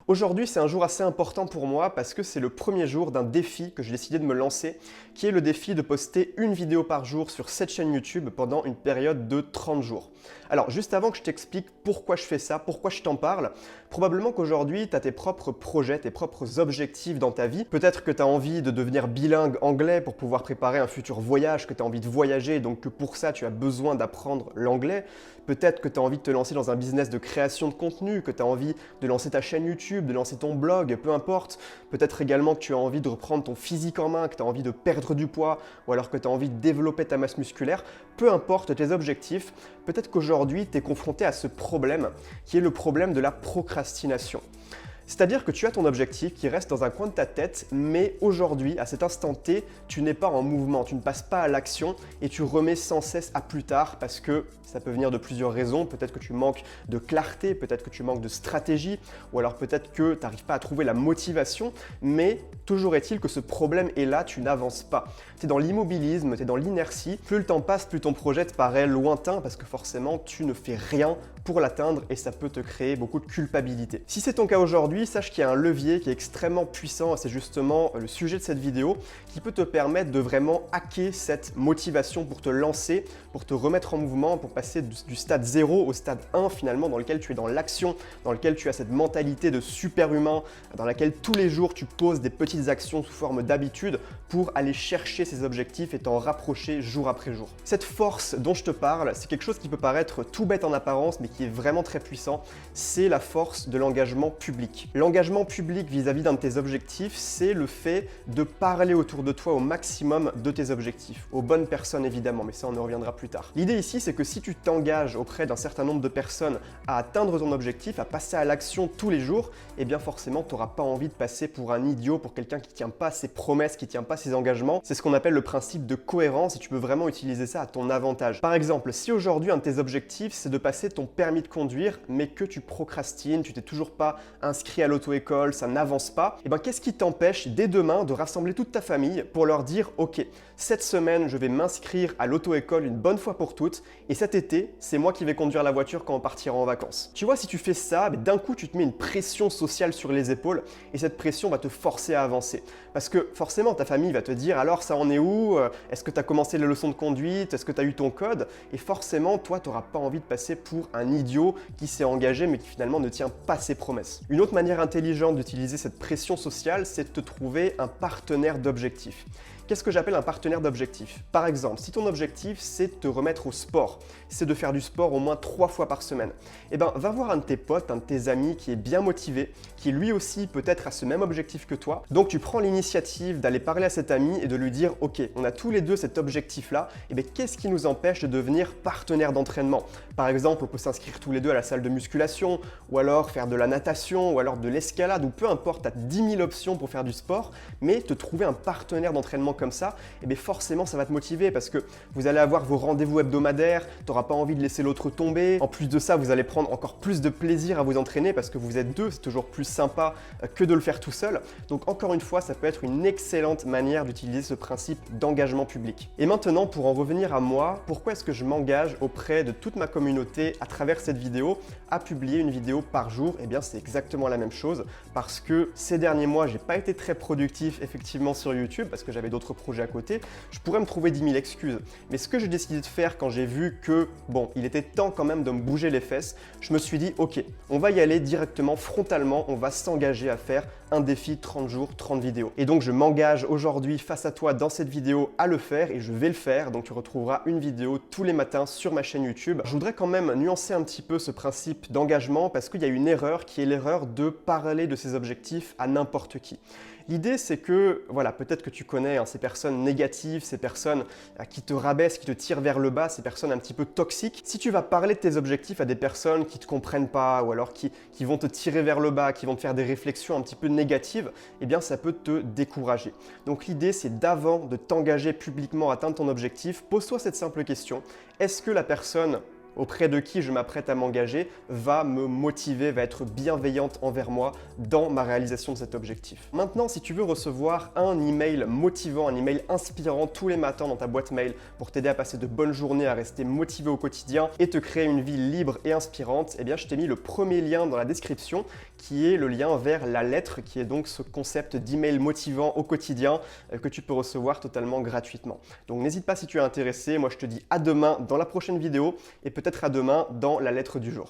Aujourd'hui, c'est un jour assez important pour moi parce que c'est le premier jour d'un défi que j'ai décidé de me lancer, qui est le défi de poster une vidéo par jour sur cette chaîne YouTube pendant une période de 30 jours. Alors, juste avant que je t'explique pourquoi je fais ça, pourquoi je t'en parle, probablement qu'aujourd'hui, tu as tes propres projets, tes propres objectifs dans ta vie. Peut-être que tu as envie de devenir bilingue anglais pour pouvoir préparer un futur voyage, que tu as envie de voyager, donc que pour ça, tu as besoin d'apprendre l'anglais. Peut-être que tu as envie de te lancer dans un business de création de contenu, que tu as envie de lancer ta chaîne YouTube, de lancer ton blog, peu importe. Peut-être également que tu as envie de reprendre ton physique en main, que tu as envie de perdre du poids, ou alors que tu as envie de développer ta masse musculaire. Peu importe tes objectifs, peut-être qu'aujourd'hui, tu es confronté à ce problème, qui est le problème de la procrastination. C'est-à-dire que tu as ton objectif qui reste dans un coin de ta tête, mais aujourd'hui, à cet instant T, tu n'es pas en mouvement, tu ne passes pas à l'action et tu remets sans cesse à plus tard parce que ça peut venir de plusieurs raisons. Peut-être que tu manques de clarté, peut-être que tu manques de stratégie, ou alors peut-être que tu n'arrives pas à trouver la motivation, mais toujours est-il que ce problème est là, tu n'avances pas. Tu es dans l'immobilisme, tu es dans l'inertie. Plus le temps passe, plus ton projet te paraît lointain parce que forcément, tu ne fais rien pour l'atteindre et ça peut te créer beaucoup de culpabilité. Si c'est ton cas aujourd'hui, sache qu'il y a un levier qui est extrêmement puissant et c'est justement le sujet de cette vidéo qui peut te permettre de vraiment hacker cette motivation pour te lancer, pour te remettre en mouvement, pour passer du stade 0 au stade 1 finalement dans lequel tu es dans l'action, dans lequel tu as cette mentalité de super-humain, dans laquelle tous les jours tu poses des petites actions sous forme d'habitude pour aller chercher ces objectifs et t'en rapprocher jour après jour. Cette force dont je te parle, c'est quelque chose qui peut paraître tout bête en apparence mais qui est vraiment très puissant, c'est la force de l'engagement public. L'engagement public vis-à-vis d'un de tes objectifs, c'est le fait de parler autour de toi au maximum de tes objectifs, aux bonnes personnes évidemment, mais ça on en reviendra plus tard. L'idée ici, c'est que si tu t'engages auprès d'un certain nombre de personnes à atteindre ton objectif, à passer à l'action tous les jours, eh bien forcément tu n'auras pas envie de passer pour un idiot, pour quelqu'un qui ne tient pas ses promesses, qui ne tient pas ses engagements. C'est ce qu'on appelle le principe de cohérence et tu peux vraiment utiliser ça à ton avantage. Par exemple, si aujourd'hui un de tes objectifs, c'est de passer ton permis de conduire, mais que tu procrastines, tu t'es toujours pas inscrit à l'auto-école, ça n'avance pas, et bien qu'est-ce qui t'empêche dès demain de rassembler toute ta famille pour leur dire ok, cette semaine je vais m'inscrire à l'auto-école une bonne fois pour toutes et cet été c'est moi qui vais conduire la voiture quand on partira en vacances. Tu vois, si tu fais ça, d'un coup tu te mets une pression sociale sur les épaules et cette pression va te forcer à avancer. Parce que forcément ta famille va te dire alors ça en est où? Est-ce que tu as commencé les leçons de conduite? Est-ce que tu as eu ton code? Et forcément toi tu n'auras pas envie de passer pour un idiot qui s'est engagé mais qui finalement ne tient pas ses promesses. Une autre manière intelligente d'utiliser cette pression sociale, c'est de te trouver un partenaire d'objectif. Qu'est-ce que j'appelle un partenaire d'objectif? Par exemple, si ton objectif c'est de te remettre au sport, c'est de faire du sport au moins 3 fois par semaine, eh ben va voir un de tes potes, un de tes amis qui est bien motivé, qui lui aussi peut-être a ce même objectif que toi. Donc tu prends l'initiative d'aller parler à cet ami et de lui dire ok, on a tous les deux cet objectif-là, et bien qu'est-ce qui nous empêche de devenir partenaire d'entraînement? Par exemple, on peut s'inscrire tous les deux à la salle de musculation, ou alors faire de la natation, ou alors de l'escalade, ou peu importe, tu as 10 000 options pour faire du sport, mais te trouver un partenaire d'entraînement comme ça, et bien forcément ça va te motiver parce que vous allez avoir vos rendez-vous hebdomadaires, tu n'auras pas envie de laisser l'autre tomber. En plus de ça, vous allez prendre encore plus de plaisir à vous entraîner parce que vous êtes deux, c'est toujours plus sympa que de le faire tout seul. Donc encore une fois, ça peut être une excellente manière d'utiliser ce principe d'engagement public. Et maintenant, pour en revenir à moi, pourquoi est-ce que je m'engage auprès de toute ma communauté à travers cette vidéo à publier une vidéo par jour? Eh bien c'est exactement la même chose parce que ces derniers mois, j'ai pas été très productif effectivement sur YouTube parce que j'avais d'autres projets à côté, je pourrais me trouver 10 000 excuses. Mais ce que j'ai décidé de faire quand j'ai vu que, bon, il était temps quand même de me bouger les fesses, je me suis dit, ok, on va y aller directement, frontalement, on va s'engager à faire un défi 30 jours, 30 vidéos. Et donc, je m'engage aujourd'hui face à toi dans cette vidéo à le faire et je vais le faire. Donc, tu retrouveras une vidéo tous les matins sur ma chaîne YouTube. Je voudrais quand même nuancer un petit peu ce principe d'engagement parce qu'il y a une erreur qui est l'erreur de parler de ses objectifs à n'importe qui. L'idée, c'est que, voilà, peut-être que tu connais ces personnes négatives, ces personnes qui te rabaissent, qui te tirent vers le bas, ces personnes un petit peu toxiques. Si tu vas parler de tes objectifs à des personnes qui ne te comprennent pas ou alors qui vont te tirer vers le bas, qui vont te faire des réflexions un petit peu négatives, eh bien ça peut te décourager. Donc l'idée, c'est d'avant de t'engager publiquement à atteindre ton objectif, pose-toi cette simple question. Est-ce que la personne auprès de qui je m'apprête à m'engager va me motiver, va être bienveillante envers moi dans ma réalisation de cet objectif. Maintenant, si tu veux recevoir un email motivant, un email inspirant tous les matins dans ta boîte mail pour t'aider à passer de bonnes journées, à rester motivé au quotidien et te créer une vie libre et inspirante, eh bien je t'ai mis le premier lien dans la description qui est le lien vers la lettre, qui est donc ce concept d'email motivant au quotidien que tu peux recevoir totalement gratuitement. Donc n'hésite pas si tu es intéressé, moi je te dis à demain dans la prochaine vidéo et peut-être à demain dans la lettre du jour.